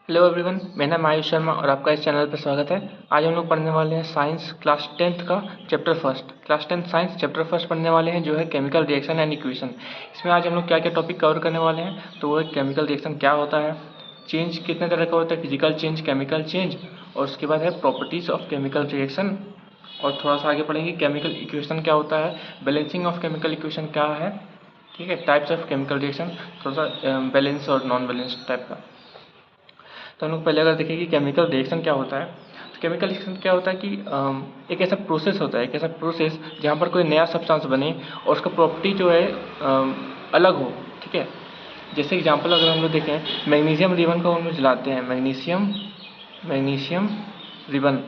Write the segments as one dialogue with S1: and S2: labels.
S1: Hello everyone, मेरा नाम आयुष शर्मा और आपका इस चैनल पर स्वागत है। आज हम लोग पढ़ने वाले हैं साइंस क्लास 10th का chapter first. Class 10th science chapter first पढ़ने वाले हैं जो है केमिकल रिएक्शन एंड इक्वेशन। इसमें आज हम लोग क्या क्या टॉपिक कवर करने वाले हैं, तो वो है केमिकल रिएक्शन क्या होता है, चेंज कितने तरह का होता है, फिजिकल चेंज, केमिकल चेंज, और उसके बाद है प्रॉपर्टीज़ ऑफ केमिकल रिएक्शन, और थोड़ा सा आगे पढ़ेंगे केमिकल इक्वेशन क्या होता है, बैलेंसिंग ऑफ केमिकल इक्वेशन क्या है, ठीक है, टाइप्स ऑफ केमिकल रिएक्शन, थोड़ा सा बैलेंस और नॉन बैलेंस टाइप का। तो हम लोग पहले अगर देखें कि केमिकल रिएक्शन क्या होता है, तो केमिकल रिएक्शन क्या होता है कि एक ऐसा प्रोसेस होता है, एक ऐसा प्रोसेस जहाँ पर कोई नया सब्सटेंस बने और उसका प्रॉपर्टी जो है अलग हो, ठीक है। जैसे एग्जांपल अगर हम लोग देखें, मैग्नीशियम रिबन को हम लोग जलाते हैं, मैग्नीशियम रिबन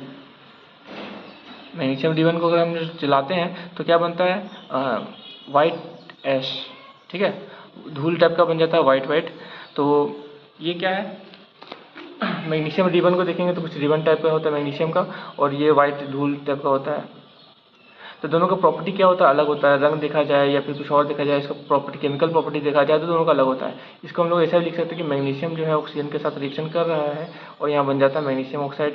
S1: मैग्नीशियम रिबन को अगर हम जलाते हैं तो क्या बनता है, वाइट ऐश, ठीक है, धूल टाइप का बन जाता है, वाइट। तो ये क्या है, मैग्नीशियम रिबन को देखेंगे तो कुछ रिबन टाइप का होता है मैग्नीशियम का, और ये वाइट धूल टाइप का होता है। तो दोनों का प्रॉपर्टी क्या होता है, अलग होता है। रंग देखा जाए या फिर कुछ और देखा जाए, इसका प्रॉपर्टी, केमिकल प्रॉपर्टी देखा जाए तो दोनों का अलग होता है। इसको हम लोग ऐसा भी लिख सकते हैं कि मैग्नीशियम जो है ऑक्सीजन के साथ रिएक्शन कर रहा है और यहाँ बन जाता है मैग्नीशियम ऑक्साइड,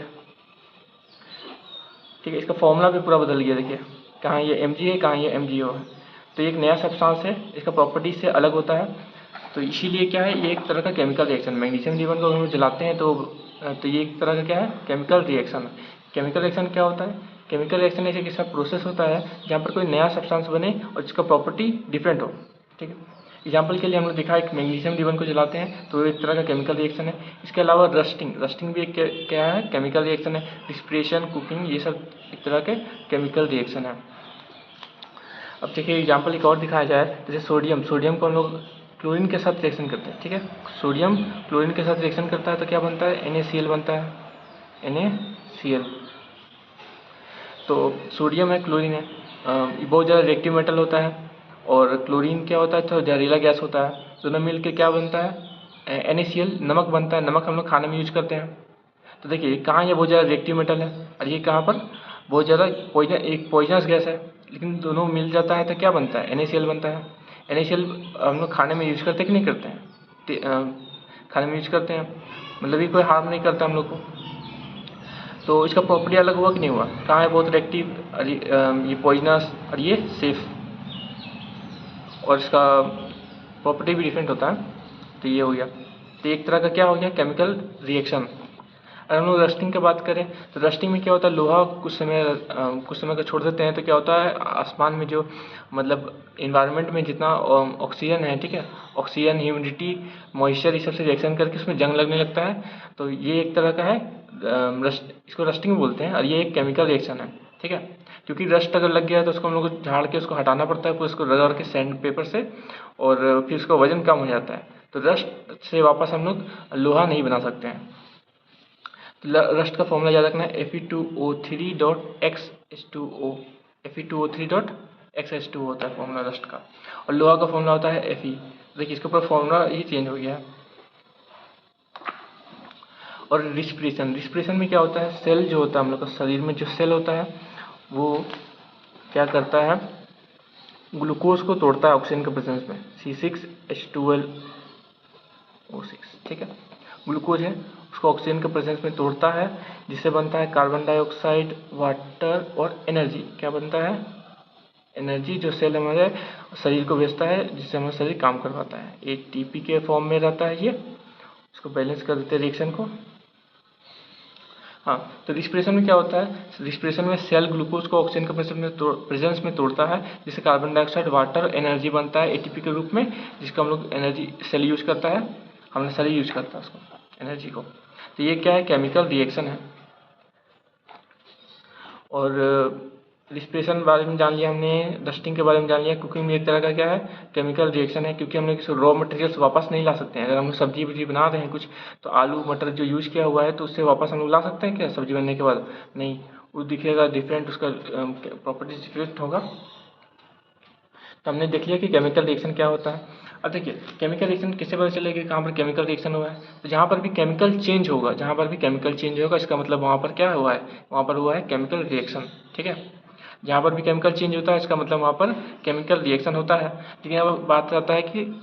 S1: ठीक है। इसका फॉर्मूला भी पूरा बदल गया, देखिए कहाँ ये Mg है, कहाँ ये MgO है। तो एक नया सब्सटेंस है, इसका प्रॉपर्टी से अलग होता है। तो इसीलिए क्या है, ये एक तरह का केमिकल रिएक्शन, मैग्नीशियम रिबन को हम जलाते हैं तो ये एक तरह का क्या है, केमिकल रिएक्शन। केमिकल रिएक्शन क्या होता है, केमिकल रिएक्शन एक ऐसा प्रोसेस होता है जहाँ पर कोई नया सब्सटेंस बने और जिसका प्रॉपर्टी डिफरेंट हो, ठीक है। एग्जाम्पल के लिए हम लोग दिखा, एक मैग्नीशियम रिबन को जलाते हैं तो एक तरह का केमिकल रिएक्शन है। इसके अलावा रस्टिंग भी एक क्या है, केमिकल रिएक्शन है। डिस्प्रेशन, कुकिंग, ये सब एक तरह के केमिकल रिएक्शन है। अब देखिए एग्जाम्पल एक और दिखाया जाए, जैसे सोडियम को हम लोग क्लोरीन के साथ रिएक्शन करते हैं, ठीक है। सोडियम क्लोरीन के साथ रिएक्शन करता है तो क्या बनता है, NaCl बनता है, NaCl। तो सोडियम है, क्लोरीन है, ये बहुत ज़्यादा रिएक्टिव मेटल होता है, और क्लोरीन क्या होता है, तो जहरीला गैस होता है। दोनों मिलकर क्या बनता है, NaCl, नमक बनता है। नमक हम लोग खाने में यूज करते हैं। तो देखिए कहाँ ये बहुत ज़्यादा रिएक्टिव मेटल है और ये कहाँ पर बहुत ज़्यादा पॉइजनस गैस है, लेकिन दोनों मिल जाता है तो क्या बनता है, NaCl बनता है। NaCl हम लोग खाने में यूज करते हैं कि नहीं करते हैं, खाने में यूज करते हैं, मतलब ये कोई हार्म नहीं करता हम लोग को। तो इसका प्रॉपर्टी अलग हुआ कि नहीं हुआ, कहाँ है बहुत रिएक्टिव, ये पॉइजनस और ये सेफ, और इसका प्रॉपर्टी भी डिफरेंट होता है। तो ये हो गया, तो एक तरह का क्या हो गया, केमिकल रिएक्शन। अगर हम लोग रस्टिंग की बात करें तो रस्टिंग में क्या होता है, लोहा कुछ समय का छोड़ देते हैं तो क्या होता है, आसमान में जो मतलब इन्वायरमेंट में जितना ऑक्सीजन है, ठीक है, ऑक्सीजन, ह्यूमिडिटी, मॉइस्चर, ये सबसे रिएक्शन करके उसमें जंग लगने लगता है। तो ये एक तरह का है, इसको रस्टिंग बोलते हैं, और ये एक केमिकल रिएक्शन है, ठीक है। क्योंकि रस्ट अगर लग गया है तो उसको हम लोग को झाड़ के उसको हटाना पड़ता है, फिर उसको रगड़ के सैंड पेपर से, और फिर उसका वजन कम हो जाता है। तो रस्ट से वापस हम लोग लोहा नहीं बना सकते हैं। रस्ट का फॉर्मूला याद रखना है, Fe2O3.X2O, Fe2O3.X2O होता है फॉर्मूला रस्ट का, और लोहा का फॉर्मूला होता है Fe। देखिए इसके ऊपर फॉर्मूला ही चेंज हो गया है। और रिस्पिरेशन में क्या होता है, सेल जो होता है हम लोग का शरीर में जो सेल होता है वो क्या करता है, ग्लूकोज को तोड़ता है ऑक्सीजन के प्रेजेंस में, C6H12O6, ठीक है। ग्लूकोज है, उसको ऑक्सीजन के प्रेजेंस में तोड़ता है, जिससे बनता है कार्बन डाइऑक्साइड, वाटर और एनर्जी। क्या बनता है, एनर्जी, जो सेल हमारे शरीर को भेजता है, जिससे हमारा शरीर काम कर पाता है। ATP के फॉर्म में रहता है ये, उसको बैलेंस कर देते हैं रिएक्शन को। हाँ, तो रिस्पिरेशन में क्या होता है, रिस्पिरेशन में सेल ग्लूकोज को ऑक्सीजन के प्रेजेंस में तोड़ता है, जिससे कार्बन डाइऑक्साइड, वाटर, एनर्जी बनता है ATP के रूप में, जिसका हम लोग एनर्जी सेल यूज करता है, हमारा शरीर यूज करता है उसको, एनर्जी को। तो ये क्या है, केमिकल रिएक्शन है। और रिस्पिरेशन के बारे में जान लिया हमने, डस्टिंग के बारे में जान लिया। कुकिंग में एक तरह का क्या है, केमिकल रिएक्शन है, क्योंकि हम लोग किसी रॉ मटेरियल्स वापस नहीं ला सकते हैं। अगर हम सब्जी वब्जी बना रहे हैं कुछ, तो आलू मटर जो यूज़ किया हुआ है तो उससे वापस हम लोग ला सकते हैं क्या, सब्जी बनने के बाद? नहीं, वो दिखेगा डिफरेंट, उसका प्रॉपर्टीज डिफरेंट होगा। तो हमने देख लिया कि केमिकल रिएक्शन क्या होता है। अब देखिए केमिकल रिएक्शन किससे पता चलेगा कहाँ पर केमिकल रिएक्शन हुआ है, तो जहाँ पर भी केमिकल चेंज होगा, जहाँ पर भी केमिकल चेंज होगा, इसका मतलब वहाँ पर क्या हुआ है, वहाँ पर हुआ है केमिकल रिएक्शन, ठीक है। जहाँ पर भी केमिकल चेंज होता है इसका मतलब वहाँ पर केमिकल रिएक्शन होता है। लेकिन यहाँ पर बात आता है कि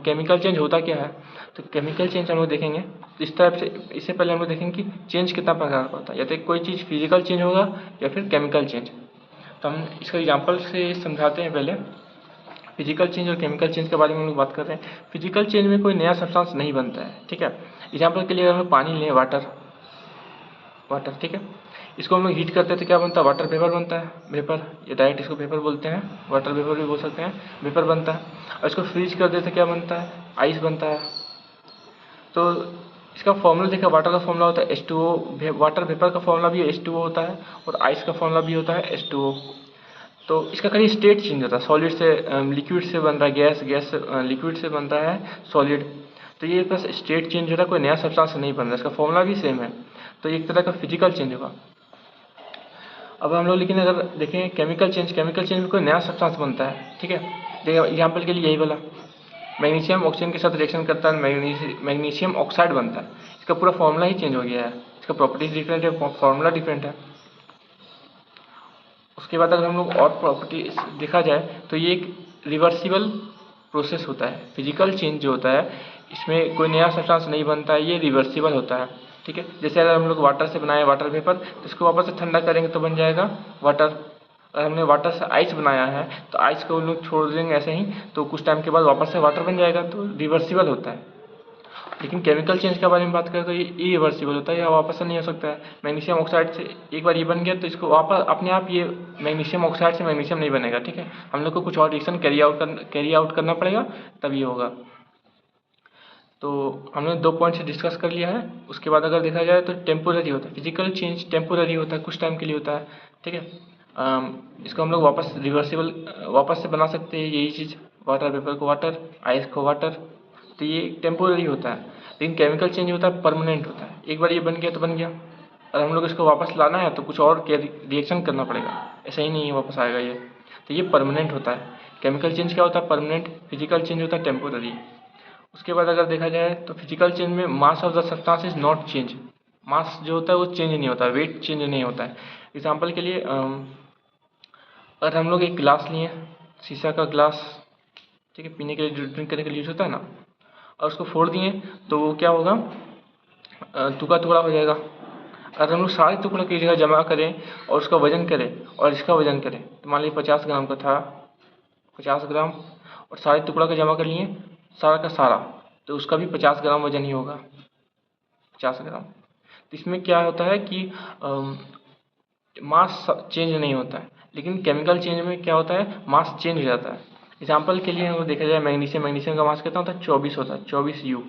S1: केमिकल चेंज होता क्या है। तो केमिकल चेंज हम लोग देखेंगे तो इस टाइप से, इससे पहले हम लोग देखेंगे कि चेंज कितना प्रकार का होता है, या तो कोई चीज़ फिजिकल चेंज होगा या फिर केमिकल चेंज। तो हम इसका एग्जाम्पल से समझाते हैं। पहले फिजिकल चेंज और केमिकल चेंज के बारे में हम लोग बात कर रहे हैं। फिजिकल चेंज में कोई नया सब्सटेंस नहीं बनता है, ठीक है। एग्जाम्पल के लिए अगर हम पानी लें, वाटर, ठीक है, इसको हम लोग हीट करते हैं तो क्या बनता है, वाटर वेपर बनता है। वेपर, ये डायरेक्ट इसको वेपर बोलते हैं, वाटर वेपर भी बोल सकते हैं, वेपर बनता है। और इसको फ्रीज कर देते क्या बनता है, आइस बनता है। तो इसका फॉर्मूला देखा, वाटर का फॉर्मूला होता है H2O, वाटर वेपर का फॉर्मूला भी H2O होता है, और आइस का फॉर्मूला भी होता है H2O। तो इसका खाली स्टेट चेंज होता है, सॉलिड से लिक्विड से बन रहा है गैस, गैस से लिक्विड से बन रहा है सॉलिड। तो ये बस स्टेट चेंज होता है, कोई नया सब्सटेंस नहीं बन रहा है, इसका फॉर्मूला भी सेम है। तो एक तरह का फिजिकल चेंज होगा। अब हम लोग लेकिन अगर देखें केमिकल चेंज में कोई नया सब्सटेंस बनता है, ठीक है। देखिए एग्जाम्पल के लिए यही वाला, मैग्नीशियम ऑक्सीजन के साथ रिएक्शन करता है, मैग्नीशियम ऑक्साइड बनता है। इसका पूरा फॉर्मूला ही चेंज हो गया है, इसका प्रॉपर्टीज डिफरेंट है, फॉर्मूला डिफरेंट है। उसके बाद अगर हम लोग और प्रॉपर्टी देखा जाए तो ये एक रिवर्सिबल प्रोसेस होता है। फिजिकल चेंज जो होता है इसमें कोई नया सब्सटेंस नहीं बनता है, ये रिवर्सिबल होता है, ठीक है। जैसे अगर हम लोग वाटर से बनाए वाटर वेपर, तो इसको वापस से ठंडा करेंगे तो बन जाएगा वाटर। अगर हमने वाटर से आइस बनाया है तो आइस को हम लोग छोड़ देंगे ऐसे ही, तो कुछ टाइम के बाद वापस से वाटर बन जाएगा, तो रिवर्सिबल होता है। लेकिन केमिकल चेंज के बारे में बात करें तो ये इरिवर्सिबल होता है, या वापस से नहीं हो सकता है। मैग्नीशियम ऑक्साइड से एक बार ये बन गया तो इसको वापस अपने आप ये मैग्नीशियम ऑक्साइड से मैग्नीशियम नहीं बनेगा, ठीक है। हम लोग को कुछ और रिएक्शन कैरी आउट करना पड़ेगा तब ये होगा। तो हमने 2 पॉइंट्स डिस्कस कर लिया है। उसके बाद अगर देखा जाए तो टेम्पोररी होता है, फिजिकल चेंज टेम्पोररी होता है, कुछ टाइम के लिए होता है, ठीक है। इसको हम लोग वापस रिवर्सिबल वापस से बना सकते हैं, यही चीज़, वाटर वेपर को वाटर, आइस को वाटर। तो ये टेम्पोररी होता है। लेकिन केमिकल चेंज होता है, परमानेंट होता है। एक बार ये बन गया तो बन गया, और हम लोग इसको वापस लाना है तो कुछ और रिएक्शन करना पड़ेगा, ऐसा ही नहीं है वापस आएगा ये। तो ये परमानेंट होता है। केमिकल चेंज क्या होता है, परमानेंट। फिजिकल चेंज होता है टेम्पोररी। उसके बाद अगर देखा जाए तो फिजिकल चेंज में mass of the substance is not change. Mass जो होता है वो चेंज नहीं होता है, वेट चेंज नहीं होता है। एग्जाम्पल के लिए अगर हम लोग एक गिलास लिए, शीशा का गिलास, ठीक है, पीने के लिए, ड्रिंक करने के लिए यूज होता है ना, और उसको फोड़ दिए तो वो क्या होगा, टुकड़ा टुकड़ा हो जाएगा। अगर हम लोग सारे टुकड़ों की जगह जमा करें और उसका वजन करें और इसका वजन करें, तो मान लीजिए 50 ग्राम का था, 50 ग्राम, और सारे टुकड़ा का जमा कर लिए सारा का सारा, तो उसका भी 50 ग्राम वजन ही होगा, 50 ग्राम। तो इसमें क्या होता है कि मास चेंज नहीं होता है, लेकिन केमिकल चेंज में क्या होता है, मास चेंज हो जाता है। एग्जाम्पल के लिए हम देखा जाए मैग्नीशियम का मास कितना होता है, 24 होता है, 24 U।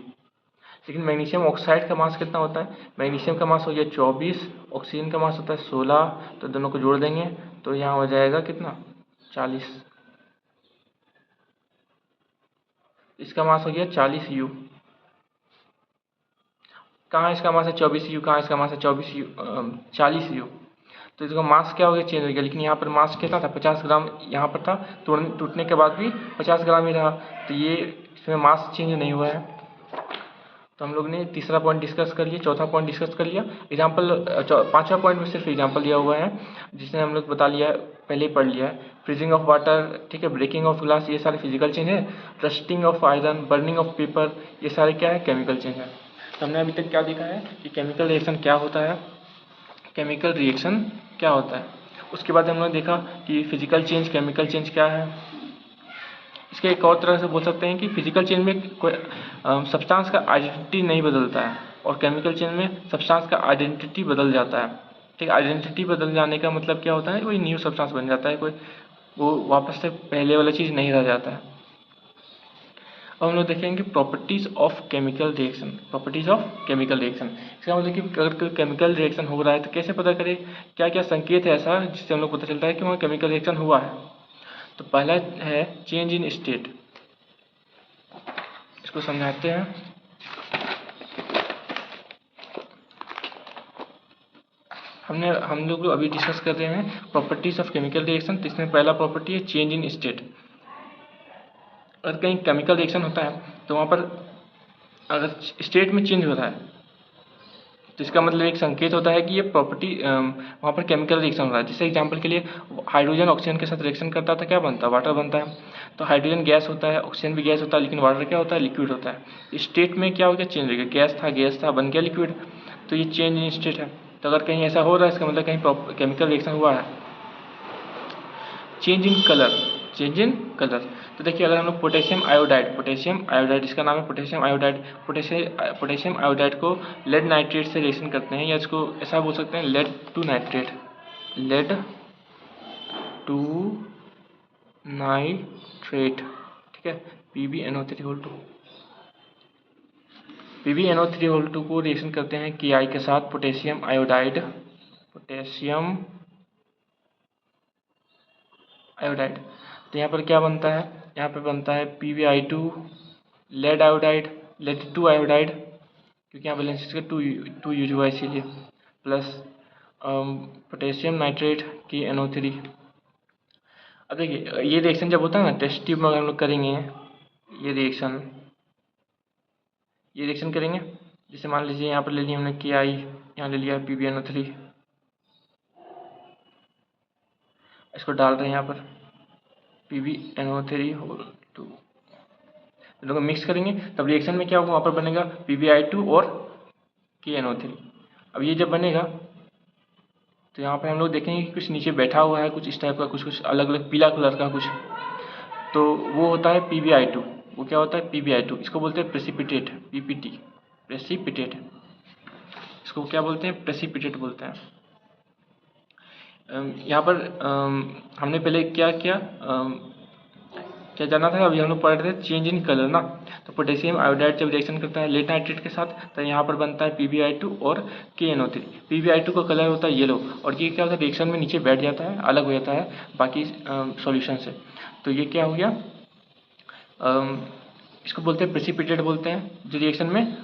S1: लेकिन मैग्नीशियम ऑक्साइड का मास कितना होता है, मैग्नीशियम का मास हो गया 24, ऑक्सीजन का मास होता है 16, तो दोनों को जोड़ देंगे तो यहाँ हो जाएगा कितना, 40। इसका मास हो गया 40 U। कहाँ इसका मास है 24 U, कहाँ इसका मास है 40 U। तो इसका मास क्या हो गया, चेंज हो गया। लेकिन यहाँ पर मास कितना था, 50 ग्राम यहाँ पर था, टूटने के बाद भी 50 ग्राम ही रहा। तो ये इसमें मास चेंज नहीं हुआ है। तो हम लोग ने तीसरा पॉइंट डिस्कस कर लिया, चौथा पॉइंट डिस्कस कर लिया। एग्जाम्पल, पाँचवा पॉइंट में सिर्फ एग्जाम्पल दिया हुआ है, जिसने हम लोग बता लिया है, पहले ही पढ़ लिया है। फ्रीजिंग ऑफ वाटर, ठीक है, ब्रेकिंग ऑफ ग्लास, ये सारे फिजिकल चेंज है। Rusting of iron, burning of paper, ये सारे क्या है, केमिकल चेंज है। तो हमने अभी तक क्या देखा है कि केमिकल रिएक्शन क्या होता है, केमिकल रिएक्शन क्या होता है। उसके बाद हमने देखा कि फिजिकल चेंज, केमिकल चेंज क्या है। इसके एक और तरह से बोल सकते हैं कि फिजिकल चेंज में कोई सब्सटेंस का आइडेंटिटी नहीं बदलता है, और केमिकल चेंज में सब्सटेंस का आइडेंटिटी बदल जाता है, ठीक है। आइडेंटिटी बदल जाने का मतलब क्या होता है, कोई न्यू सब्सटेंस बन जाता है, कोई वो वापस से पहले वाला चीज़ नहीं रह जाता है। अब हम लोग देखेंगे properties of chemical reaction. Properties of chemical reaction, इसका मतलब कि अगर कोई केमिकल रिएक्शन हो रहा है तो कैसे पता करें, क्या क्या संकेत है ऐसा जिससे हम लोग पता चलता है कि वहाँ केमिकल रिएक्शन हुआ है। तो पहला है चेंज इन स्टेट। इसको समझाते हैं। हम लोग अभी डिस्कस कर रहे हैं प्रॉपर्टीज ऑफ केमिकल रिएक्शन। तो इसमें पहला प्रॉपर्टी है चेंज इन स्टेट। अगर कहीं केमिकल रिएक्शन होता है तो वहाँ पर अगर स्टेट में चेंज हो रहा है, तो इसका मतलब एक संकेत होता है कि ये प्रॉपर्टी वहाँ पर केमिकल रिएक्शन हो रहा है। जैसे एग्जांपल के लिए हाइड्रोजन ऑक्सीजन के साथ रिएक्शन करता है तो क्या बनता है, वाटर बनता है। तो हाइड्रोजन गैस होता है, ऑक्सीजन भी गैस होता है, लेकिन वाटर क्या होता है, लिक्विड होता है। स्टेट में क्या हो गया, चेंज हो गया, गैस था बन गया लिक्विड, तो ये चेंज इन स्टेट है। तो अगर कहीं ऐसा हो रहा है इसका मतलब कहीं केमिकल रिएक्शन हुआ है। चेंज इन कलर, तो देखिए अगर हम लोग पोटेशियम आयोडाइड इसका नाम है पोटेशियम आयोडाइड को लेड नाइट्रेट से रिएक्शन करते हैं, या इसको ऐसा बोल सकते हैं लेड टू नाइट्रेट, ठीक है, PbNO3 को रिएक्शन करते हैं Ki के साथ पोटेशियम आयोडाइड, तो यहाँ पर क्या बनता है, यहाँ पर बनता है PbI2 लेड टू आयोडाइड, क्योंकि यहाँ बैलेंस इसका टू यूज हुआ है इसीलिए, प्लस पोटेशियम नाइट्रेट की NO3। अब देखिए ये रिएक्शन जब होता है ना टेस्ट ट्यूब में, अगर हम लोग करेंगे ये रिएक्शन करेंगे, जैसे मान लीजिए यहाँ पर ले लिया हमने Ki, यहाँ ले लिया PbNO3, इसको डाल रहे हैं यहाँ पर PbNO3 दोनों को मिक्स करेंगे, तब रिएक्शन में क्या होगा, वहाँ पर बनेगा PbI2 और KNO3। अब ये जब बनेगा तो यहाँ पर हम लोग देखेंगे कि कुछ नीचे बैठा हुआ है, कुछ इस टाइप का, कुछ अलग अलग पीला कलर का कुछ, तो वो होता है PbI2। वो क्या होता है PbI2, इसको बोलते हैं प्रेसिपिटेट, PPT प्रेसिपिटेट, इसको क्या बोलते हैं, प्रेसिपिटेट बोलते हैं। यहाँ पर हमने पहले क्या जाना था, अभी हम लोग पढ़ रहे थे चेंज इन कलर ना। तो पोटेशियम आयोडाइड जब रिएक्शन करता है लेड नाइट्रेट के साथ, तो यहाँ पर बनता है PbI2 और KNO3। PbI2 का कलर होता है येलो, और ये क्या होता है रिएक्शन में नीचे बैठ जाता है, अलग हो जाता है बाकी सॉल्यूशन से। तो ये क्या हो गया, इसको बोलते हैं प्रेसिपिटेट बोलते हैं, जो रिएक्शन में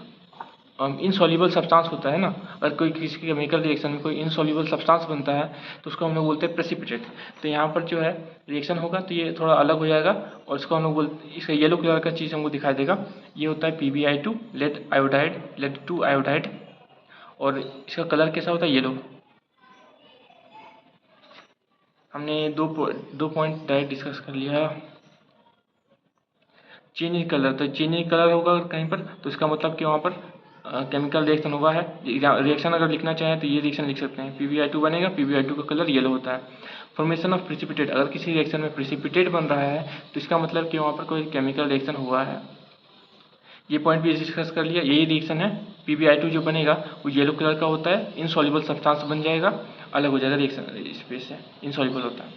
S1: इनसॉल्युबल सब्सटेंस होता है ना। अगर कोई किसी केमिकल रिएक्शन में कोई इनसॉल्युबल सब्सटेंस बनता है तो उसको हम लोग बोलते हैं प्रेसिपिटेट। तो यहाँ पर जो है रिएक्शन होगा तो ये थोड़ा अलग हो जाएगा, और इसको हम लोग बोलते, इसका येलो कलर का चीज़ हमको दिखाई देगा, ये होता है PbI2 लेड टू आयोडाइड, और इसका कलर कैसा होता है, येलो। हमने दो पॉइंट डायरेक्ट डिस्कस कर लिया। चेंज इन कलर, तो चेंज इन कलर होगा कहीं पर, तो इसका मतलब कि वहाँ पर केमिकल रिएक्शन हुआ है। रिएक्शन अगर लिखना चाहें तो ये रिएक्शन लिख सकते हैं, PbI2 बनेगा, PbI2 का कलर येलो होता है। फॉर्मेशन ऑफ प्रेसिपिटेट, अगर किसी रिएक्शन में प्रेसिपिटेट बन रहा है तो इसका मतलब कि वहाँ पर कोई केमिकल रिएक्शन हुआ है। ये पॉइंट भी डिस्कस कर लिया, यही रिएक्शन है। PbI2 जो बनेगा वो येलो कलर का होता है, इनसॉल्युबल सब्सटेंस बन जाएगा, अलग हो जाएगा रिएक्शन स्पेस से, इनसॉल्युबल होता है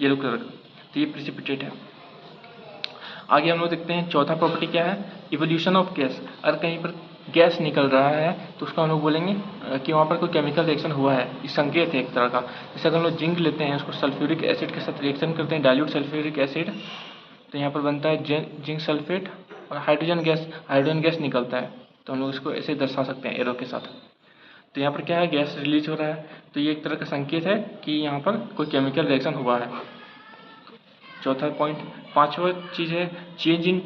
S1: येलो कलर का, तो ये प्रेसिपिटेट है। आगे हम लोग देखते हैं चौथा प्रॉपर्टी क्या है, इवोल्यूशन ऑफ गैस। अगर कहीं पर गैस निकल रहा है तो उसको हम लोग बोलेंगे कि वहाँ पर कोई केमिकल रिएक्शन हुआ है, ये संकेत है एक तरह का। जैसे अगर हम लोग जिंक लेते हैं, उसको सल्फ्यूरिक एसिड के साथ रिएक्शन करते हैं, डाइल्यूट सल्फ्यूरिक एसिड, तो यहाँ पर बनता है जिंक सल्फेट, और हाइड्रोजन गैस निकलता है, तो हम लोग इसको ऐसे दर्शा सकते हैं एरो के साथ। तो यहाँ पर क्या है, गैस रिलीज हो रहा है, तो ये एक तरह का संकेत है कि यहाँ पर कोई केमिकल रिएक्शन हुआ है। चौथा पॉइंट। पांचवा चीज़ है चेंज इन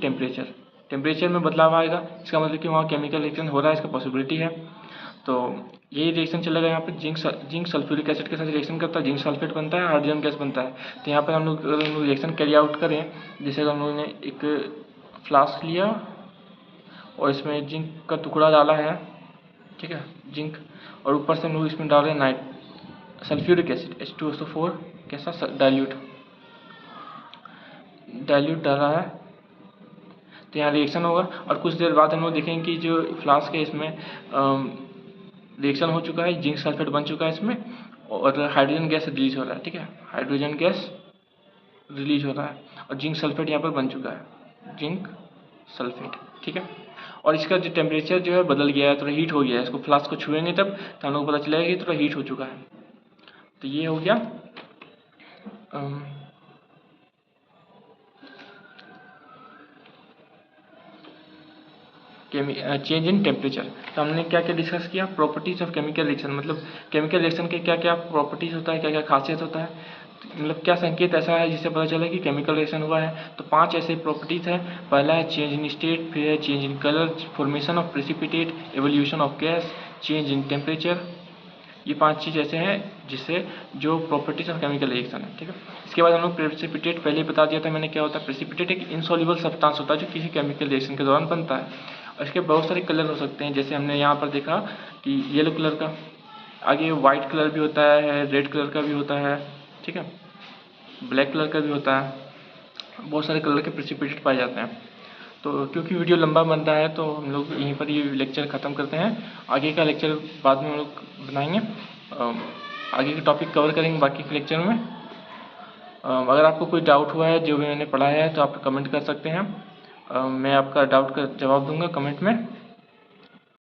S1: टेम्परेचर में बदलाव आएगा, इसका मतलब कि वहाँ केमिकल रिएक्शन हो रहा है, इसका पॉसिबिलिटी है। तो यही रिएक्शन चलेगा यहाँ पे, जिंक सल्फ्यूरिक एसिड के साथ रिएक्शन करता है, जिंक सल्फेट बनता है, हाइड्रोजन गैस बनता है। तो यहाँ पर हम लोग रिएक्शन कैरी आउट करें, जैसे हम लोगों ने एक फ्लास्क लिया और इसमें जिंक का टुकड़ा डाला है, ठीक है, जिंक, और ऊपर से हम लोग इसमें डाल रहे हैं सल्फ्यूरिक एसिड H2SO4 के साथ डाइल्यूट डाला है, तो यहाँ रिएक्शन होगा। और कुछ देर बाद हम लोग देखेंगे कि जो फ्लास्क है इसमें रिएक्शन हो चुका है, जिंक सल्फेट बन चुका है इसमें, और हाइड्रोजन गैस रिलीज हो रहा है, ठीक है, हाइड्रोजन गैस रिलीज हो रहा है, और जिंक सल्फेट यहाँ पर बन चुका है, जिंक सल्फेट, ठीक है। और इसका जो टेम्परेचर जो है बदल गया है, थोड़ा हीट हो गया है, इसको फ्लास्क को छुएंगे तब तो हम लोग को पता चलेगा कि थोड़ा हीट हो चुका है। तो ये हो गया चेंज इन टेम्परेचर। तो हमने क्या क्या डिस्कस किया, प्रॉपर्टीज ऑफ केमिकल रिएक्शन, मतलब केमिकल रिएक्शन के क्या क्या प्रॉपर्टीज होता है, क्या क्या खासियत होता है, मतलब क्या संकेत ऐसा है जिससे पता चला कि केमिकल रिएक्शन हुआ है। तो 5 ऐसे प्रॉपर्टीज है। पहला है चेंज इन स्टेट, फिर है change in colour, formation of precipitate, evolution of gas, change in temperature. ये 5 चीज़ ऐसे हैं जिससे जो प्रॉपर्टीज ऑफ केमिकल रिएक्शन है, ठीक है। इसके बाद हम लोग प्रेसिपिटेट, पहले ही बता दिया था मैंने क्या होता है। प्रेसिपिटेट एक इनसॉल्युबल सब्सटेंस होता है जो किसी केमिकल रिएक्शन के दौरान बनता है, और इसके बहुत सारे कलर हो सकते हैं, जैसे हमने यहाँ पर देखा कि येलो कलर का, आगे वाइट कलर भी होता है, रेड कलर का भी होता है, ठीक है, ब्लैक कलर का भी होता है, बहुत सारे कलर के प्रेसिपिटेट पाए जाते हैं। तो क्योंकि वीडियो लंबा बन रहा है तो हम लोग यहीं पर ये लेक्चर ख़त्म करते हैं। आगे का लेक्चर बाद में हम लोग बनाएंगे, आगे के टॉपिक कवर करेंगे बाकी के लेक्चर में। अगर आपको कोई डाउट हुआ है जो भी मैंने पढ़ाया है तो आप कमेंट कर सकते हैं, मैं आपका डाउट का जवाब दूंगा कमेंट में।